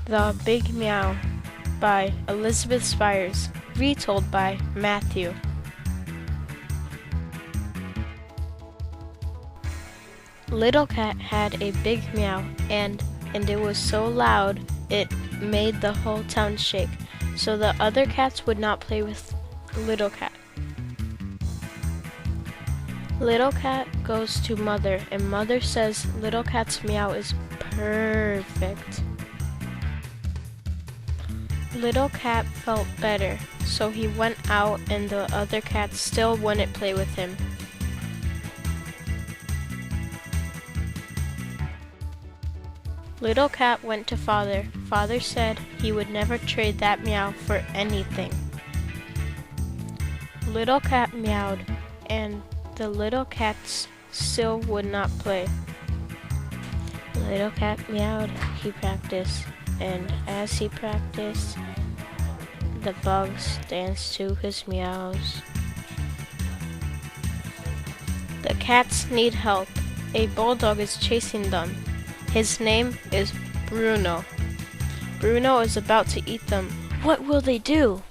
The Big Meow by Elizabeth Spires, retold by Matthew. Little Cat had a big meow, and it was so loud it made the whole town shake, so the other cats would not play with Little Cat. Little Cat goes to Mother, and Mother says Little Cat's meow is perfect. Little Cat felt better, so he went out and the other cats still wouldn't play with him. Little Cat went to Father. Father said he would never trade that meow for anything. Little Cat meowed, and the little cats still would not play. Little Cat meowed, he practiced, and as he practiced, the bugs danced to his meows. The cats need help. A bulldog is chasing them. His name is Bruno. Bruno is about to eat them. What will they do?